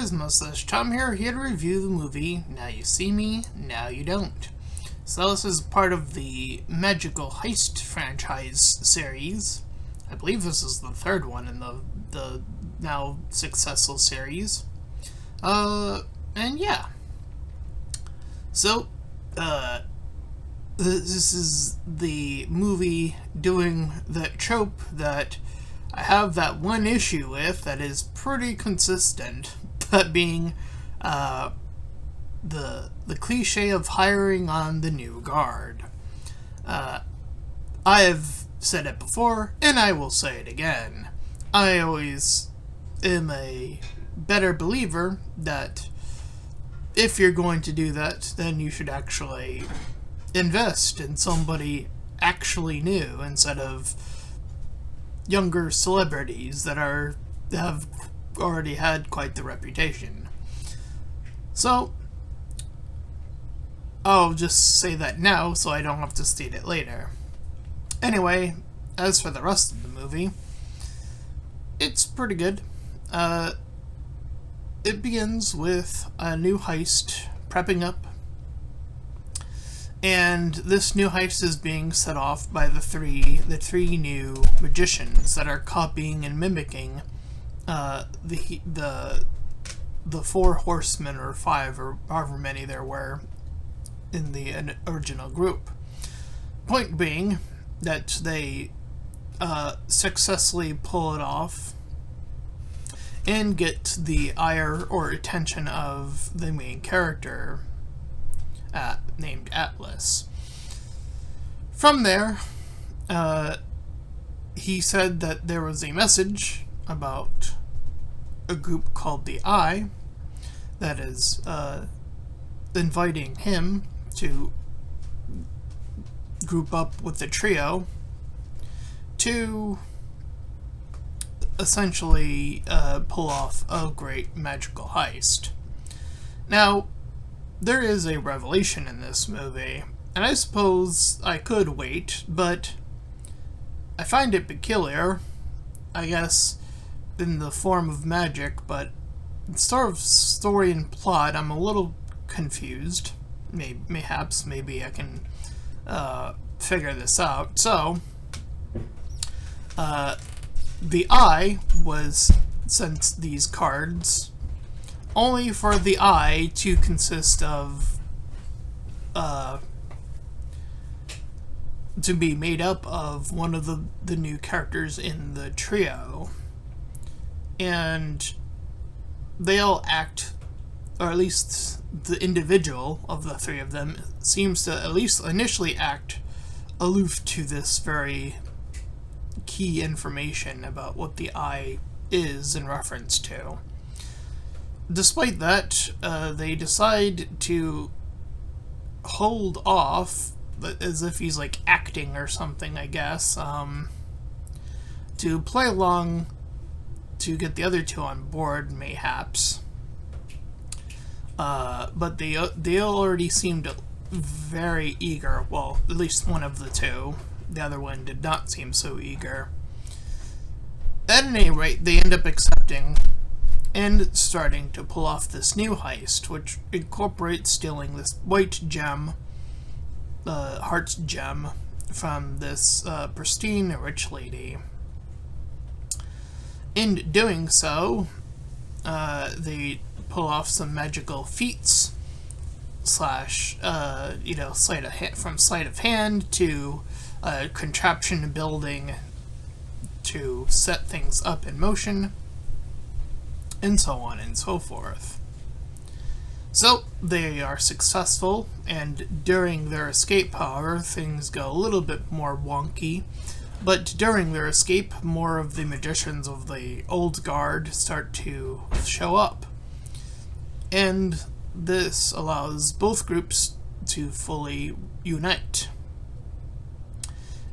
guys, Mustached. Tom here to review the movie Now You See Me, Now You Don't. So this is part of the Magical Heist franchise series. I believe this is the third one in the now successful series. And yeah. So, this is the movie doing that trope that I have that one issue with that is pretty consistent, that being the cliche of hiring on the new guard. I have said it before, and I will say it again. I always am a better believer that if you're going to do that, then you should actually invest in somebody actually new instead of younger celebrities that have already had quite the reputation. So I'll just say that now so I don't have to state it later. Anyway, as for the rest of the movie, it's pretty good. It begins with a new heist prepping up, and this new heist is being set off by the three new magicians that are copying and mimicking the four horsemen, or five, or however many there were in the original group. Point being that they successfully pull it off and get the ire or attention of the main character named Atlas. From there, he said that there was a message about a group called the Eye that is inviting him to group up with the trio to essentially pull off a great magical heist. Now, there is a revelation in this movie, and I suppose I could wait, but I find it peculiar, I guess, in the form of magic, but sort of story and plot, I'm a little confused. Maybe I can figure this out. So, the Eye was sent these cards only for the Eye to consist of to be made up of one of the new characters in the trio, and they all act, or at least the individual of the three of them seems to at least initially act aloof to this very key information about what the Eye is in reference to. Despite that, they decide to hold off, as if he's like acting or something, I guess, to play along to get the other two on board, mayhaps. But they already seemed very eager. Well, at least one of the two. The other one did not seem so eager. At any rate, they end up accepting and starting to pull off this new heist, which incorporates stealing this white gem, heart's gem, from this pristine rich lady. In doing so, they pull off some magical feats, slash, from sleight of hand to contraption building to set things up in motion, and so on and so forth. So, they are successful, and during their escape, however, things go a little bit more wonky. But during their escape, more of the magicians of the old guard start to show up. And this allows both groups to fully unite.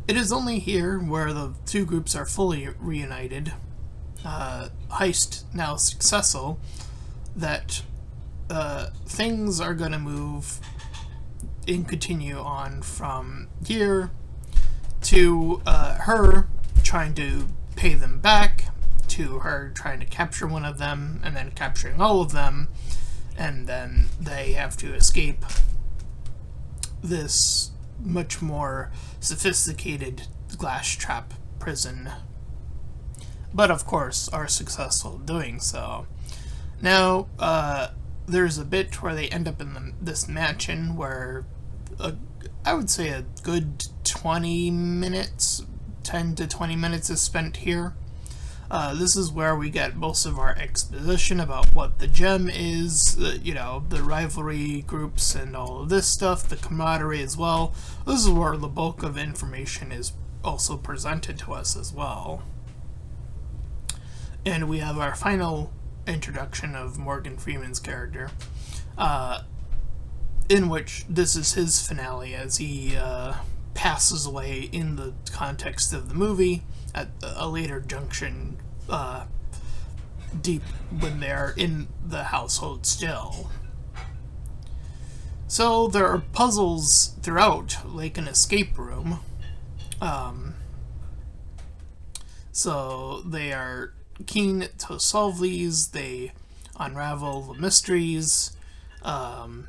It is only here, where the two groups are fully reunited, heist now successful, that things are going to move and continue on from here to her trying to pay them back, to her trying to capture one of them and then capturing all of them, and then they have to escape this much more sophisticated glass trap prison, but of course are successful doing so. Now, there's a bit where they end up in this mansion where I would say a good 20 minutes, 10 to 20 minutes is spent here. This is where we get most of our exposition about what the gem is, the rivalry groups and all of this stuff, the camaraderie as well. This is where the bulk of information is also presented to us as well. And we have our final introduction of Morgan Freeman's character, in which this is his finale as he passes away in the context of the movie at a later junction, deep when they're in the household still. So there are puzzles throughout, like an escape room. So they are keen to solve these, they unravel the mysteries, and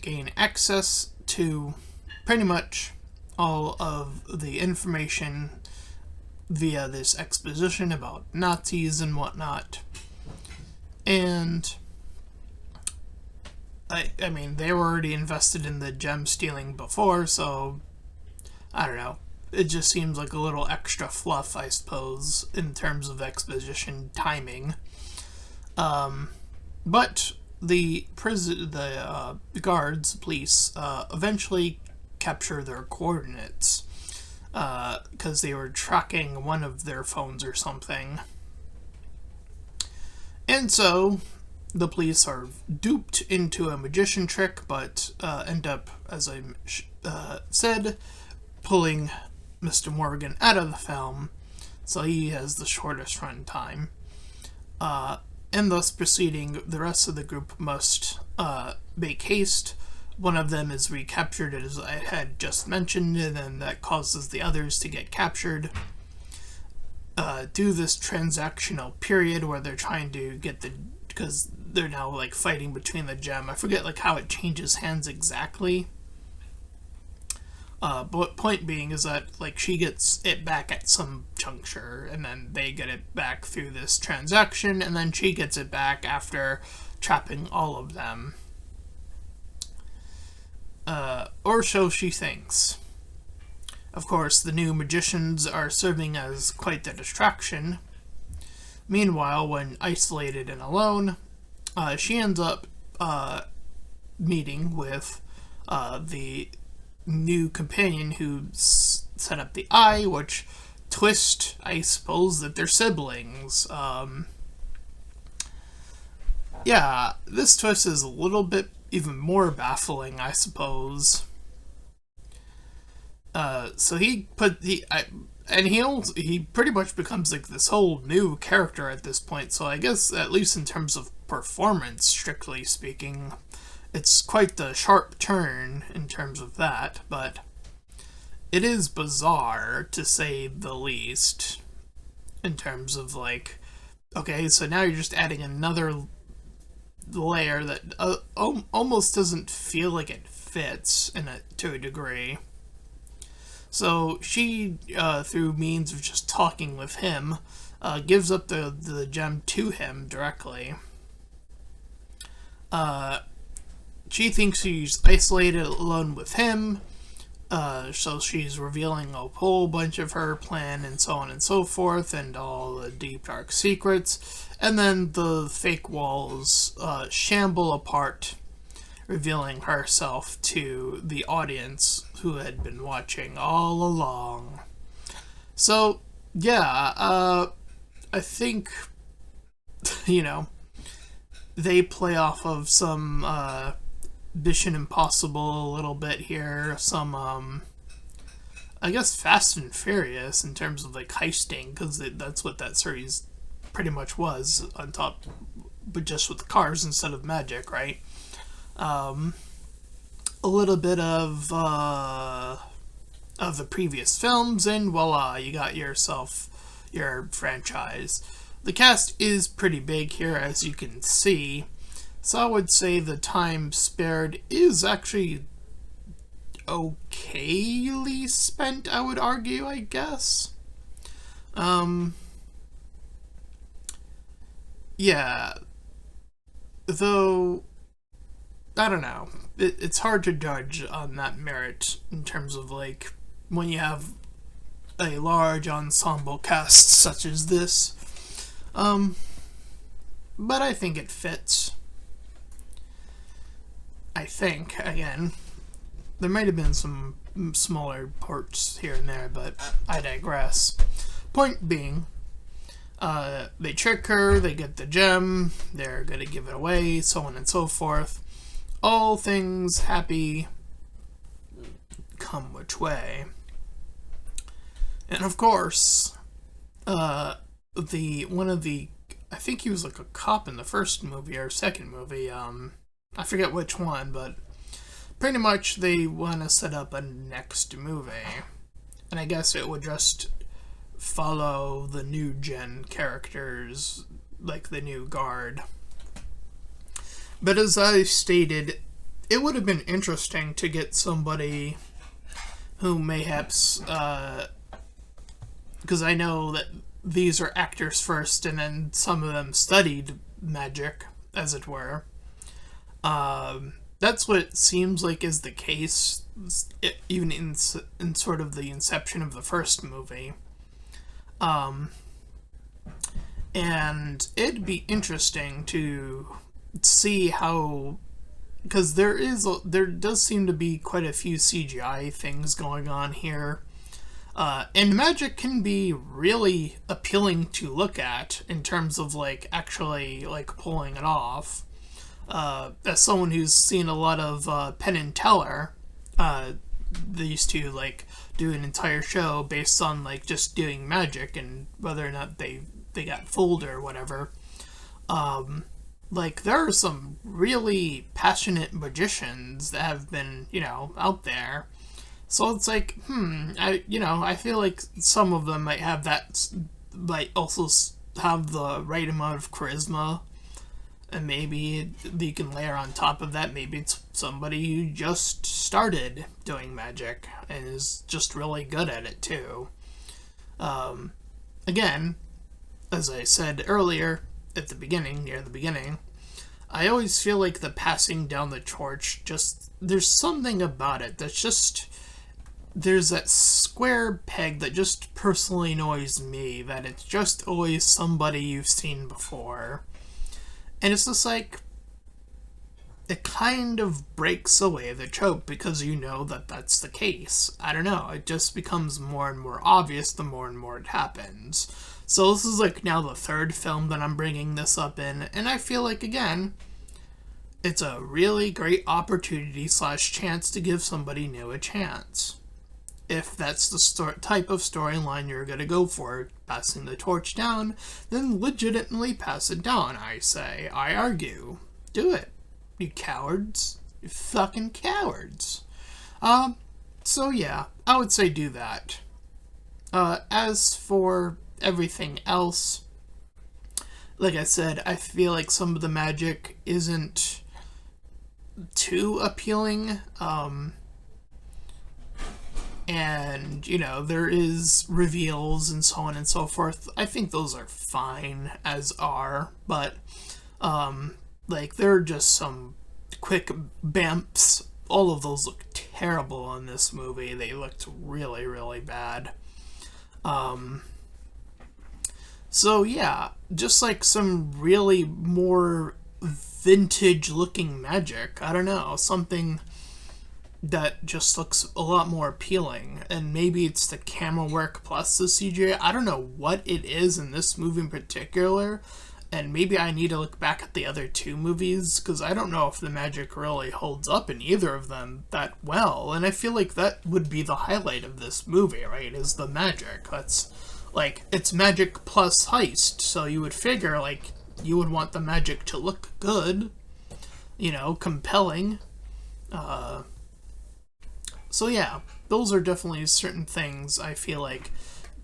gain access to pretty much all of the information via this exposition about Nazis and whatnot. And I mean, they were already invested in the gem stealing before, so I don't know. It just seems like a little extra fluff, I suppose, in terms of exposition timing. But the guards, police, eventually capture their coordinates, because they were tracking one of their phones or something. And so the police are duped into a magician trick, but end up, as I said, pulling Mr. Morgan out of the film, so he has the shortest run time. And thus proceeding, the rest of the group must make haste. One of them is recaptured, as I had just mentioned, and then that causes the others to get captured. Do this transactional period where they're trying to get because they're now like fighting between the gem. I forget like how it changes hands exactly. But point being is that like she gets it back at some juncture, and then they get it back through this transaction, and then she gets it back after trapping all of them. Or so she thinks. Of course, the new magicians are serving as quite the distraction. Meanwhile, when isolated and alone, she ends up meeting with the new companion who set up the eye, which twist, I suppose, that they're siblings. Yeah, this twist is a little bit even more baffling, I suppose. So he pretty much becomes like this whole new character at this point, so I guess at least in terms of performance, strictly speaking, it's quite the sharp turn in terms of that, but it is bizarre, to say the least, in terms of like, okay, so now you're just adding another layer that almost doesn't feel like it fits to a degree. So she, through means of just talking with him, gives up the gem to him directly. She thinks she's isolated alone with him, so she's revealing a whole bunch of her plan and so on and so forth, and all the deep dark secrets, and then the fake walls shamble apart, revealing herself to the audience who had been watching all along. So, yeah, I think, they play off of some Mission Impossible a little bit here, some, I guess Fast and Furious in terms of like heisting, because that's what that series pretty much was on top, but just with cars instead of magic, right? A little bit of the previous films, and voila, you got yourself your franchise. The cast is pretty big here, as you can see, so I would say the time spared is actually okayly spent, I would argue, I guess. Yeah, though, I don't know. It's hard to judge on that merit in terms of, like, when you have a large ensemble cast such as this. But I think it fits. I think, again, there might have been some smaller parts here and there, but I digress. Point being, they trick her, they get the gem, they're gonna give it away, so on and so forth. All things happy come which way. And of course, I think he was like a cop in the first movie or second movie, I forget which one, but pretty much they want to set up a next movie. And I guess it would just follow the new gen characters, like the new guard. But as I stated, it would have been interesting to get somebody who mayhaps, because I know that these are actors first, and then some of them studied magic, as it were. That's what it seems like is the case, even in sort of the inception of the first movie. And it'd be interesting to see how, because there does seem to be quite a few CGI things going on here. And magic can be really appealing to look at in terms of, like, actually, like, pulling it off. As someone who's seen a lot of Penn and Teller, they used to, like, do an entire show based on, like, just doing magic and whether or not they got fooled or whatever. Like, there are some really passionate magicians that have been, out there. So it's like, I feel like some of them might have that, might also have the right amount of charisma. And maybe you can layer on top of that, maybe it's somebody who just started doing magic and is just really good at it too. Again, as I said earlier, near the beginning, I always feel like the passing down the torch, there's something about it that's just, there's that square peg that just personally annoys me, that it's just always somebody you've seen before. And it's just like, it kind of breaks away the trope because you know that that's the case. I don't know, it just becomes more and more obvious the more and more it happens. So this is like now the third film that I'm bringing this up in, and I feel like, again, it's a really great opportunity / chance to give somebody new a chance. If that's the type of storyline you're going to go for, passing the torch down, then legitimately pass it down, I say. I argue. Do it. You cowards. You fucking cowards. So yeah, I would say do that. As for everything else, like I said, I feel like some of the magic isn't too appealing, and, there is reveals and so on and so forth. I think those are fine as are, but, there are just some quick bamps. All of those look terrible in this movie. They looked really, really bad. So yeah, just like some really more vintage looking magic. I don't know, something that just looks a lot more appealing. And maybe it's the camera work plus the CGI. I don't know what it is in this movie in particular, and maybe I need to look back at the other two movies, because I don't know if the magic really holds up in either of them that well. And I feel like that would be the highlight of this movie, right, is the magic. That's, like, it's magic plus heist, so you would figure, like, you would want the magic to look good, compelling. So yeah, those are definitely certain things I feel like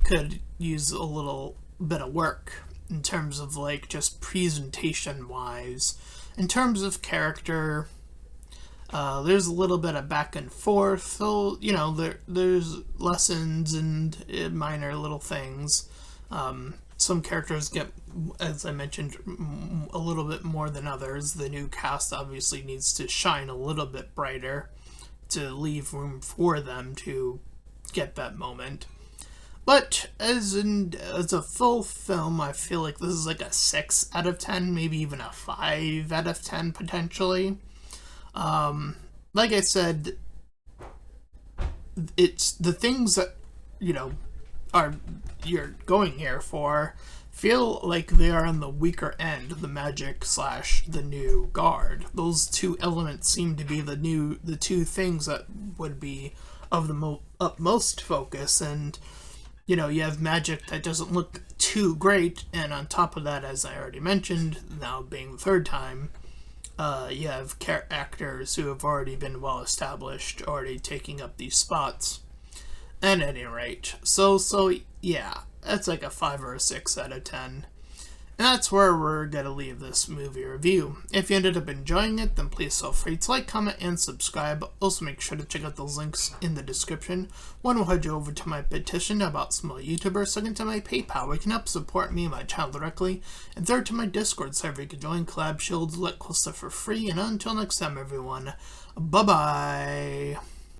could use a little bit of work in terms of like just presentation wise. In terms of character, there's a little bit of back and forth, so there's lessons and minor little things. Some characters get, as I mentioned, a little bit more than others. The new cast obviously needs to shine a little bit brighter to leave room for them to get that moment. But as a full film, I feel like this is like a 6 out of 10, maybe even a 5 out of 10 potentially. Like I said, it's the things that are you're going here for feel like they are on the weaker end of the magic slash the new guard. Those two elements seem to be the two things that would be of the utmost focus, and you have magic that doesn't look too great, and on top of that, as I already mentioned, now being the third time, you have actors who have already been well established, already taking up these spots. At any rate, so yeah, that's like a 5 or a 6 out of 10. And that's where we're going to leave this movie review. If you ended up enjoying it, then please feel free to like, comment, and subscribe. Also make sure to check out those links in the description. One will head you over to my petition about small YouTubers, second to my PayPal where you can help support me and my channel directly, and third to my Discord server you can join, collab, shields, let cool stuff for free, and until next time everyone, bye bye.